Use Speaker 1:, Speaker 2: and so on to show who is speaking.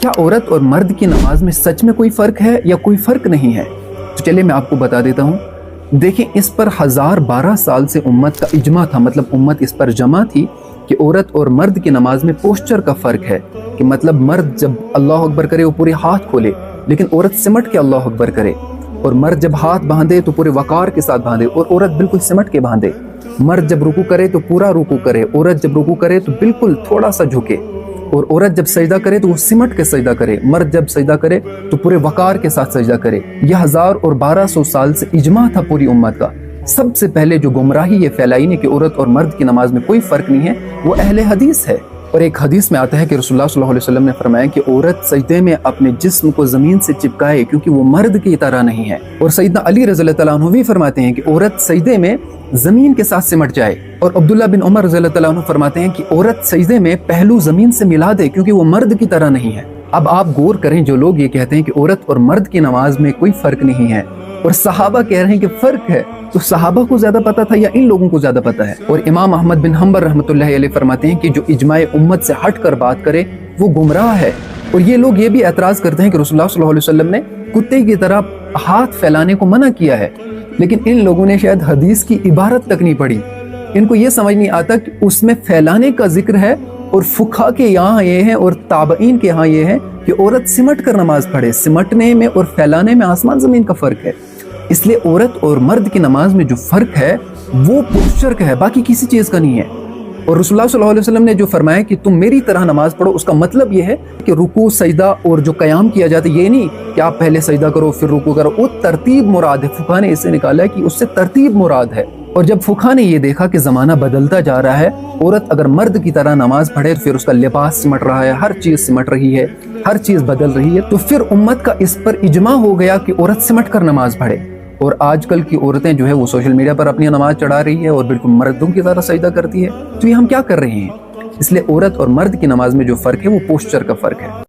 Speaker 1: क्या औरत और मर्द की नमाज में सच में कोई फ़र्क है या कोई फ़र्क नहीं है? तो चलिए मैं आपको बता देता हूँ। देखिए, इस पर 1012 साल से उम्मत का इजमा था, मतलब उम्मत इस पर जमा थी कि औरत और मर्द की नमाज में पोस्चर का फ़र्क है। कि मतलब मर्द जब अल्लाह अकबर करे वो पूरे हाथ खोले, लेकिन औरत सिमट के अल्लाह अकबर करे। और मर्द जब हाथ बांधे तो पूरे वक़ार के साथ बांधे, और औरत बिल्कुल सिमट के बांधे। मर्द जब रुकू करे तो पूरा रुकू करे, औरत जब रुकू करे तो बिल्कुल थोड़ा सा झुके। और औरत जब सजदा करे तो वो सिमट के सजदा करे, मर्द जब सजदा करे तो पूरे वक़ार के साथ सजदा करे। यह 1012 साल से इजमा था पूरी उम्मत का। सबसे पहले जो गुमराही ये फैलाई ने कि औरत और मर्द की नमाज में कोई फ़र्क नहीं है, वो अहले हदीस है। और एक हदीस में आता है कि रसूलुल्लाह सल्लल्लाहु अलैहि वसल्लम ने फरमाया कि औरत सजदे में अपने जिस्म को ज़मीन से चिपकाए, क्योंकि वो मर्द की तरह नहीं है। और सैयदना अली रज़ियल्लाहु तआला अन्हु भी फरमाते हैं कि औरत सजदे में ज़मीन के साथ सिमट जाए। और अब्दुल्लाह बिन उमर रज़ियल्लाहु तआला अन्हु फरमाते हैं कि औरत सजदे में पहलू ज़मीन से मिला दे, क्योंकि वो मर्द की तरह नहीं है। अब आप गौर करें, जो लोग ये कहते हैं कि औरत और मर्द की नमाज में कोई फ़र्क नहीं है, और सहाबा कह रहे हैं कि फ़र्क है, तो सहाबा को ज़्यादा पता था या इन लोगों को ज़्यादा पता है? और इमाम अहमद बिन हम्बल रहमतुल्लाहि अलैह फरमाते हैं कि जो इजमाए उम्मत से हट कर बात करे वो गुमराह है। और ये लोग ये भी एतराज़ करते हैं कि रसूलुल्लाह सल्लल्लाहु अलैहि वसल्लम ने कुत्ते की तरह हाथ फैलाने को मना किया है, लेकिन इन लोगों ने शायद हदीस की इबारत तक नहीं पढ़ी। इनको ये समझ नहीं आता कि उसमें फैलाने का जिक्र है, और फुक़हा के यहाँ ये है और ताबईन के यहाँ ये है कि औरत सिमट कर नमाज पढ़े। सिमटने में और फैलाने में आसमान ज़मीन का फ़र्क है। इसलिए औरत और मर्द की नमाज में जो फ़र्क है वो पोस्चर का है, बाकी किसी चीज़ का नहीं है। और रसूलुल्लाह सल्लल्लाहु अलैहि वसल्लम ने जो फरमाया कि तुम मेरी तरह नमाज पढ़ो, उसका मतलब ये है कि रुकू सजदा और जो क़याम किया जाता है, ये नहीं कि आप पहले सजदा करो फिर रुकू करो, वो तरतीब मुराद है। फुक़हा ने इसे निकाला है कि उससे तरतीब मुराद है। और जब फुक़हा ने ये देखा कि ज़माना बदलता जा रहा है, औरत अगर मर्द की तरह नमाज पढ़े फिर उसका लिबास सिमट रहा है, हर चीज़ सिमट रही है, हर चीज़ बदल रही है, तो फिर उम्मत का इस पर इजमा हो गया कि औरत सिमट कर नमाज पढ़े। और आजकल की औरतें जो है वो सोशल मीडिया पर अपनी नमाज चढ़ा रही है और बिल्कुल मर्दों की तरह सजदा करती है। तो ये हम क्या कर रहे हैं? इसलिए औरत और मर्द की नमाज में जो फ़र्क है वो पोस्चर का फ़र्क है।